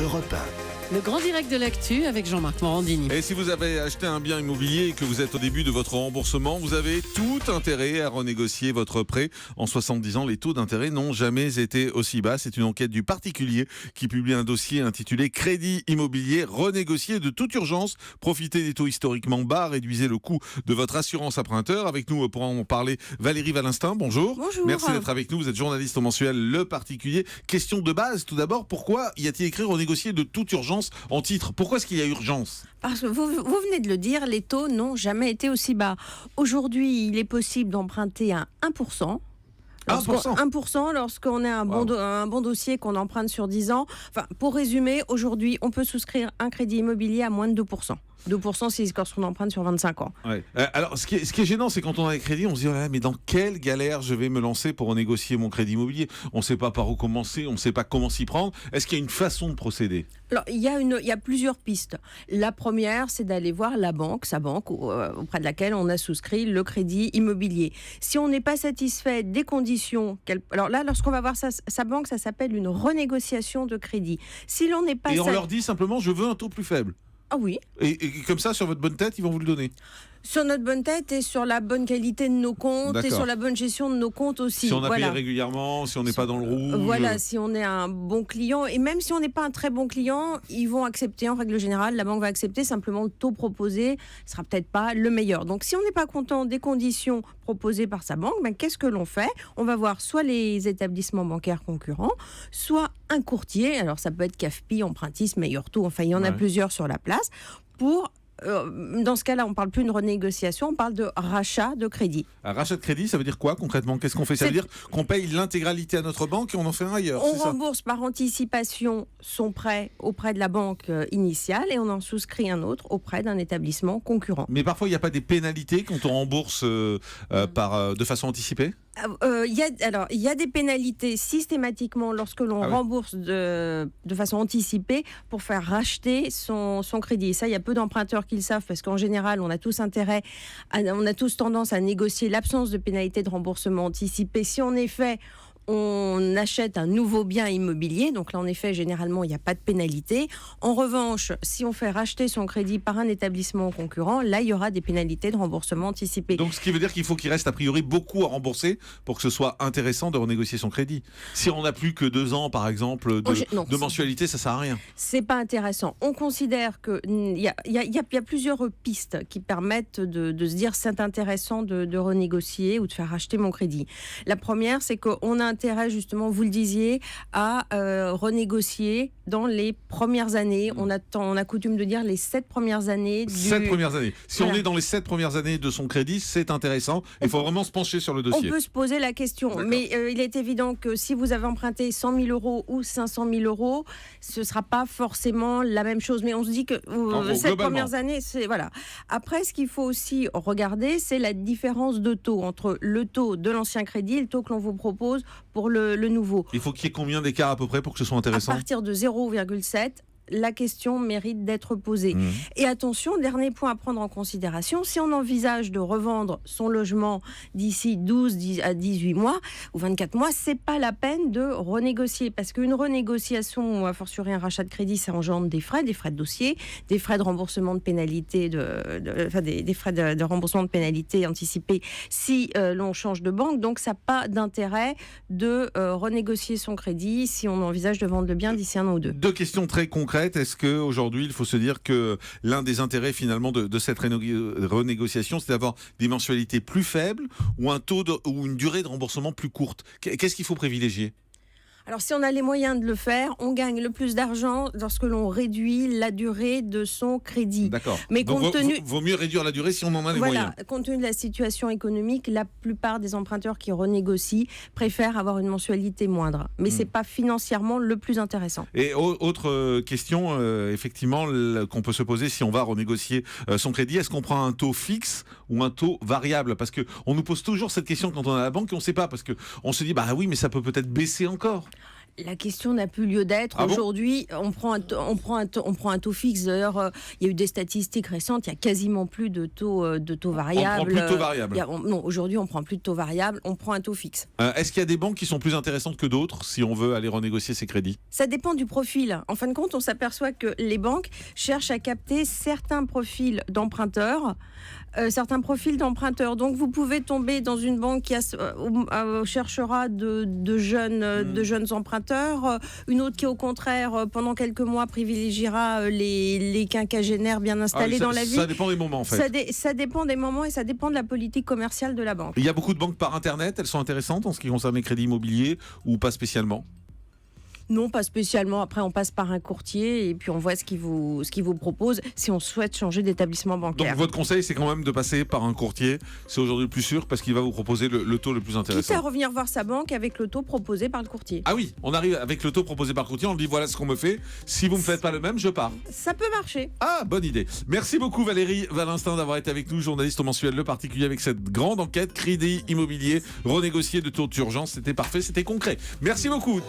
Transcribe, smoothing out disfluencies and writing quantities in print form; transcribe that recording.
Europe 1. Le grand direct de l'actu avec Jean-Marc Morandini. Et si vous avez acheté un bien immobilier et que vous êtes au début de votre remboursement, vous avez tout intérêt à renégocier votre prêt. En 70 ans, les taux d'intérêt n'ont jamais été aussi bas. C'est une enquête du Particulier qui publie un dossier intitulé Crédit immobilier renégocié de toute urgence. Profitez des taux historiquement bas, réduisez le coût de votre assurance emprunteur. Avec nous pour en parler, Valérie Valinstin, bonjour. Bonjour. Merci d'être avec nous. Vous êtes journaliste au mensuel Le Particulier. Question de base, tout d'abord, pourquoi y a-t-il écrit renégocier de toute urgence en titre? Pourquoi est-ce qu'il y a urgence? Parce que vous venez de le dire, les taux n'ont jamais été aussi bas. Aujourd'hui, il est possible d'emprunter à 1%. 1% lorsqu'on a un bon dossier qu'on emprunte sur 10 ans. Enfin, pour résumer, aujourd'hui, on peut souscrire un crédit immobilier à moins de 2%. 2%, c'est lorsqu'on emprunte sur 25 ans. Ouais. Alors, ce qui est gênant, c'est quand on a des crédits, on se dit oh là là, mais dans quelle galère je vais me lancer pour renégocier mon crédit immobilier? On ne sait pas par où commencer, on ne sait pas comment s'y prendre. Est-ce qu'il y a une façon de procéder? Alors, il y a plusieurs pistes. La première, c'est d'aller voir sa banque auprès de laquelle on a souscrit le crédit immobilier. Si on n'est pas satisfait des conditions, alors là, lorsqu'on va voir sa banque, ça s'appelle une renégociation de crédit. Si l'on n'est pas Et on leur dit simplement, je veux un taux plus faible. Ah oui. Et comme ça, sur votre bonne tête, ils vont vous le donner. Sur notre bonne tête et sur la bonne qualité de nos comptes. D'accord. Et sur la bonne gestion de nos comptes aussi. Si on a payé régulièrement, si on n'est pas dans le rouge. Voilà, si on est un bon client. Et même si on n'est pas un très bon client, ils vont accepter, en règle générale, la banque va accepter, simplement le taux proposé ne sera peut-être pas le meilleur. Donc si on n'est pas content des conditions proposées par sa banque, qu'est-ce que l'on fait? On va voir soit les établissements bancaires concurrents, soit un courtier. Alors ça peut être CAFPI, Empruntis, Meilleur Taux, enfin il y en a plusieurs sur la place, pour... dans ce cas-là, on ne parle plus de renégociation, on parle de rachat de crédit. Un rachat de crédit, ça veut dire quoi concrètement? Qu'est-ce qu'on fait? Ça veut dire qu'on paye l'intégralité à notre banque et on en fait un ailleurs. On rembourse par anticipation son prêt auprès de la banque initiale et on en souscrit un autre auprès d'un établissement concurrent. Mais parfois, il n'y a pas des pénalités quand on rembourse de façon anticipée? Il y a des pénalités systématiquement lorsque l'on rembourse de façon anticipée pour faire racheter son crédit. Et ça, il y a peu d'emprunteurs qui le savent parce qu'en général, on a tous tendance à négocier l'absence de pénalité de remboursement anticipé. Si en effet, on achète un nouveau bien immobilier, donc là en effet généralement il n'y a pas de pénalité. En revanche, si on fait racheter son crédit par un établissement concurrent, là il y aura des pénalités de remboursement anticipé. Donc ce qui veut dire qu'il faut qu'il reste a priori beaucoup à rembourser pour que ce soit intéressant de renégocier son crédit. Si on n'a plus que 2 ans par exemple de mensualité, ça sert à rien. C'est pas intéressant. On considère qu'il y a plusieurs pistes qui permettent de se dire c'est intéressant de renégocier ou de faire racheter mon crédit. La première, c'est qu'on a intérêt justement, vous le disiez, à renégocier dans les premières années. On a coutume de dire les 7 premières années. 7 premières années. Si on est dans les 7 premières années de son crédit, c'est intéressant. Il faut vraiment se pencher sur le dossier. On peut se poser la question. D'accord. Mais il est évident que si vous avez emprunté 100 000 euros ou 500 000 euros, ce ne sera pas forcément la même chose. Mais on se dit que ces premières années, c'est voilà. Après, ce qu'il faut aussi regarder, c'est la différence de taux entre le taux de l'ancien crédit et le taux que l'on vous propose pour le nouveau. Il faut qu'il y ait combien d'écart à peu près pour que ce soit intéressant? À partir de 0,7, la question mérite d'être posée. Et attention, dernier point à prendre en considération, si on envisage de revendre son logement d'ici 12 à 18 mois ou 24 mois, c'est pas la peine de renégocier parce qu'une renégociation, a fortiori un rachat de crédit, ça engendre des frais de dossier, des frais de remboursement de pénalité, des frais de remboursement de pénalité anticipés si l'on change de banque. Donc ça n'a pas d'intérêt de renégocier son crédit si on envisage de vendre le bien d'ici 1 an ou 2. 2 questions très concrètes. Est-ce qu'aujourd'hui, il faut se dire que l'un des intérêts finalement de cette renégociation, c'est d'avoir des mensualités plus faibles ou un taux ou une durée de remboursement plus courte? Qu'est-ce qu'il faut privilégier? Alors, si on a les moyens de le faire, on gagne le plus d'argent lorsque l'on réduit la durée de son crédit. D'accord. Mais donc, vaut mieux réduire la durée si on en a les moyens. Compte tenu de la situation économique, la plupart des emprunteurs qui renégocient préfèrent avoir une mensualité moindre. Mais c'est pas financièrement le plus intéressant. Et autre question, effectivement, qu'on peut se poser si on va renégocier son crédit, est-ce qu'on prend un taux fixe ou un taux variable? Parce qu'on nous pose toujours cette question quand on est à la banque et on ne sait pas, parce qu'on se dit, bah oui, mais ça peut peut-être baisser encore. La question n'a plus lieu d'être. Ah bon? Aujourd'hui, on prend un taux fixe. D'ailleurs, il y a eu des statistiques récentes. Il y a quasiment plus de taux variables. On prend plus de taux variables. Non, aujourd'hui, on prend plus de taux variables. On prend un taux fixe. Est-ce qu'il y a des banques qui sont plus intéressantes que d'autres si on veut aller renégocier ses crédits? Ça dépend du profil. En fin de compte, on s'aperçoit que les banques cherchent à capter certains profils d'emprunteurs. Donc, vous pouvez tomber dans une banque qui cherchera de jeunes emprunteurs, une autre qui, au contraire, pendant quelques mois, privilégiera les quinquagénaires bien installés dans la vie. Ça dépend des moments, en fait. Ça dépend des moments et ça dépend de la politique commerciale de la banque. Il y a beaucoup de banques par Internet. Elles sont intéressantes en ce qui concerne les crédits immobiliers ou pas spécialement? Non, pas spécialement. Après, on passe par un courtier et puis on voit ce qu'il vous propose si on souhaite changer d'établissement bancaire. Donc votre conseil, c'est quand même de passer par un courtier. C'est aujourd'hui le plus sûr parce qu'il va vous proposer le taux le plus intéressant. Quitte à revenir voir sa banque avec le taux proposé par le courtier. Ah oui, on arrive avec le taux proposé par le courtier, on dit voilà ce qu'on me fait. Si vous ne me faites pas le même, je pars. Ça peut marcher. Ah, bonne idée. Merci beaucoup Valérie Valinstin d'avoir été avec nous, journaliste au mensuel Le Particulier, avec cette grande enquête crédit immobilier, renégocié de taux d'urgence. C'était parfait, c'était concret. Merci beaucoup.